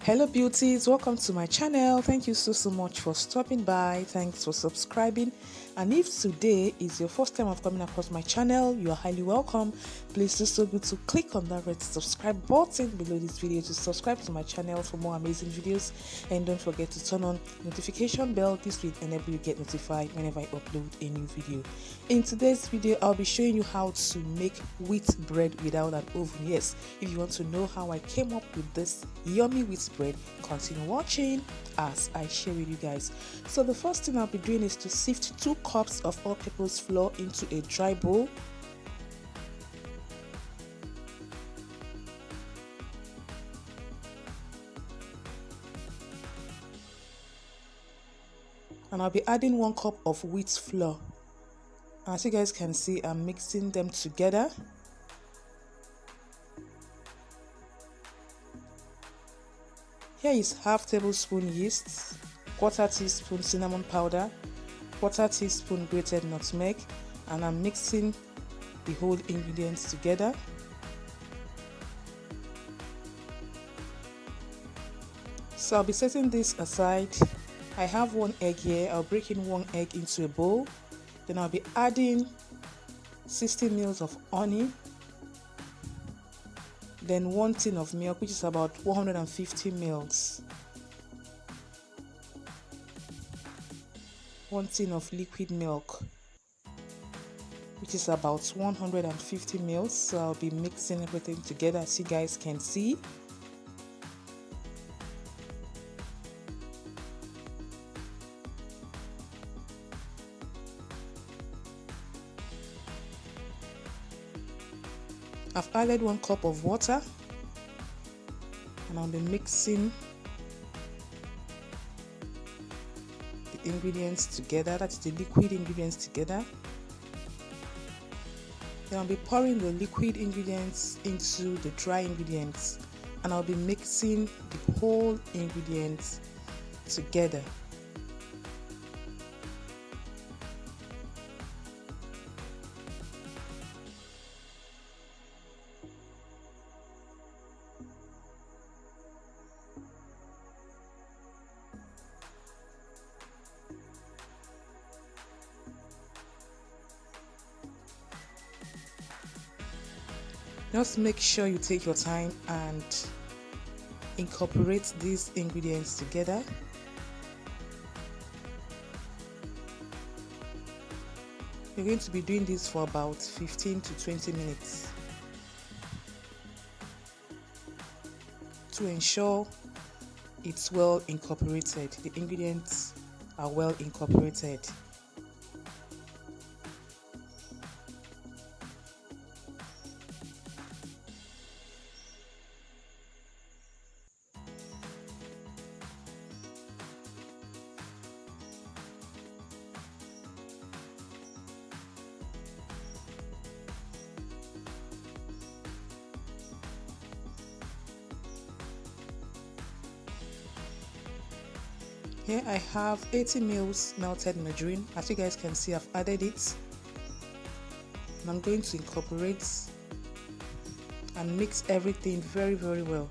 Hello beauties, welcome to my channel. Thank you so much for stopping by. Thanks for subscribing. And if today is your first time of coming across my channel, you are highly welcome. Please do so good to click on that red subscribe button below this video to subscribe to my channel for more amazing videos, and don't forget to turn on notification bell. This will enable you to get notified whenever I upload a new video. In today's video, I'll be showing you how to make wheat bread without an oven. Yes, if you want to know how I came up with this yummy wheat bread, continue watching as I share with you guys. So the first thing I'll be doing is to sift 2 cups of all-purpose flour into a dry bowl. And I'll be adding 1 cup of wheat flour. As you guys can see, I'm mixing them together. Here is half tablespoon yeast, quarter teaspoon cinnamon powder, quarter teaspoon grated nutmeg, and I'm mixing the whole ingredients together. So I'll be setting this aside. I have 1 egg here. I'll break in 1 egg into a bowl. Then I'll be adding 60 ml of honey, then 1 tin of milk, which is about 150 ml, 1 tin of liquid milk, which is about 150 ml. So I'll be mixing everything together as you guys can see. I've added 1 cup of water, and I'll be mixing the ingredients together, that's the liquid ingredients together. Then I'll be pouring the liquid ingredients into the dry ingredients, and I'll be mixing the whole ingredients together. Just make sure you take your time and incorporate these ingredients together. You're going to be doing this for about 15 to 20 minutes to ensure it's well incorporated. The ingredients are well incorporated. Here I have 80 ml melted margarine. As you guys can see, I've added it, and I'm going to incorporate and mix everything very well.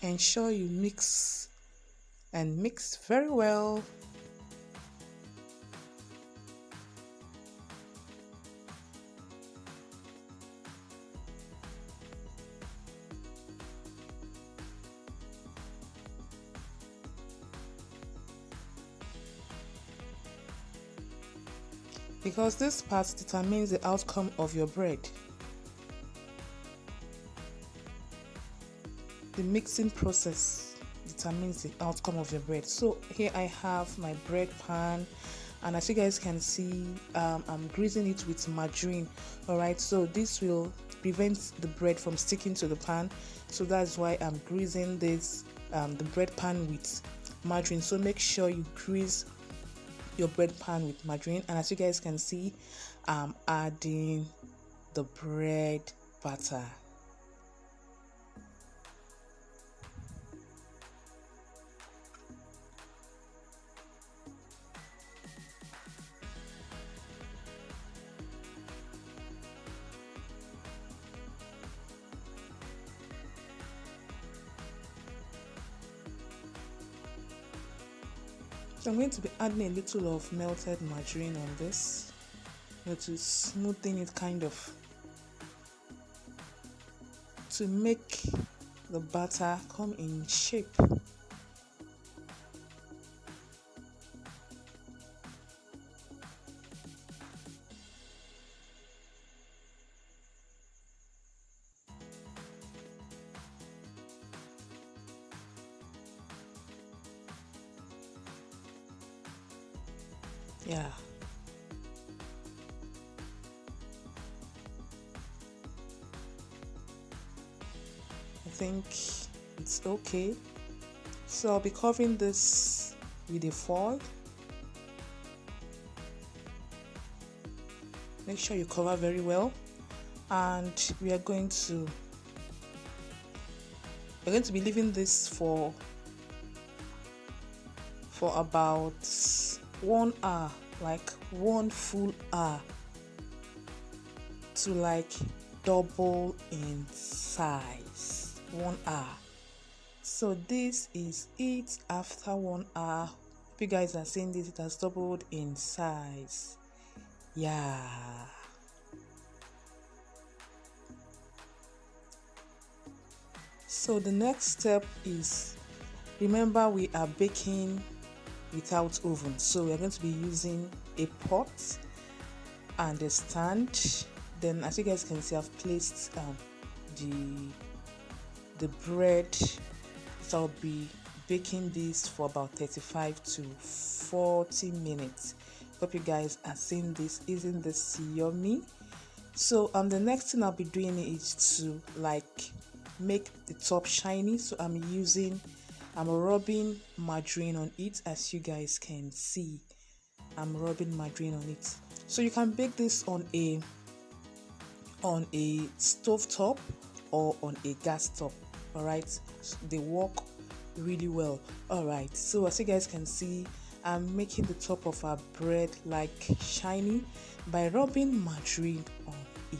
Ensure you mix and mix very well. because this part determines the outcome of your bread. The mixing process determines the outcome of your bread. So here I have my bread pan, and as you guys can see, I'm greasing it with margarine. All right, so this will prevent the bread from sticking to the pan, so that's why I'm greasing this the bread pan with margarine. So make sure you grease your bread pan with margarine, and as you guys can see, I'm adding the bread butter. So I'm going to be adding a little of melted margarine on this, to smoothen it, kind of, to make the batter come in shape. Yeah. I think it's okay. So I'll be covering this with a foil. Make sure you cover very well, and we're going to be leaving this for about 1 hour, like 1 full hour, to like double in size. 1 hour. So this is it after 1 hour. Hope you guys are seeing this, it has doubled in size. Yeah. So the next step is, remember we are baking without oven, so we're going to be using a pot and a stand. Then as you guys can see, I've placed the bread. So I'll be baking this for about 35 to 40 minutes. Hope you guys are seeing this. Isn't this yummy? So the next thing I'll be doing is to like make the top shiny. So I'm rubbing margarine on it. As you guys can see, I'm rubbing margarine on it. So you can bake this on a stovetop or on a gas top. All right, so they work really well. All right, so as you guys can see, I'm making the top of our bread like shiny by rubbing margarine on it.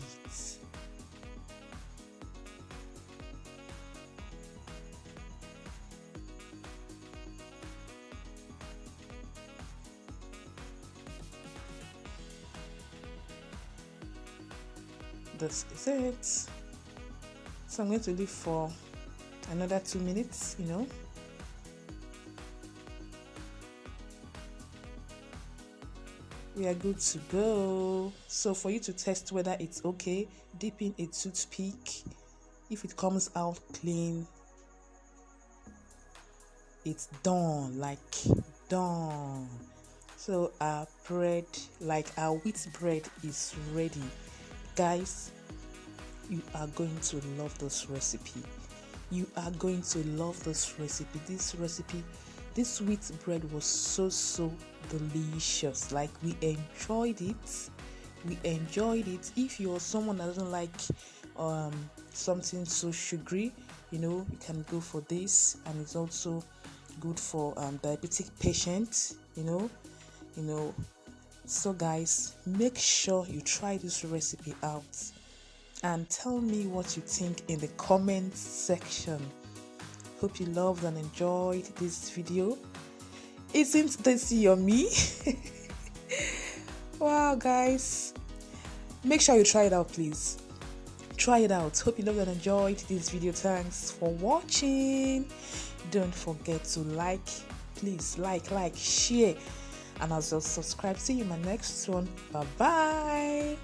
This is it. So I'm going to leave for another 2 minutes, We are good to go. So for you to test whether it's okay, dip in a toothpick. If it comes out clean, it's done, like done. So our bread, like our wheat bread, is ready. Guys, you are going to love this recipe. You are going to love this recipe. This wheat bread was so delicious. Like we enjoyed it. If you're someone that doesn't like something so sugary, you can go for this, and it's also good for diabetic patients, So guys, make sure you try this recipe out and tell me what you think in the comment section. Hope you loved and enjoyed this video. Isn't this yummy? Wow, guys, make sure you try it out, please. Try it out. Hope you loved and enjoyed this video. Thanks for watching. Don't forget to like, please, like, share, and as well subscribe. See you in my next one. Bye bye.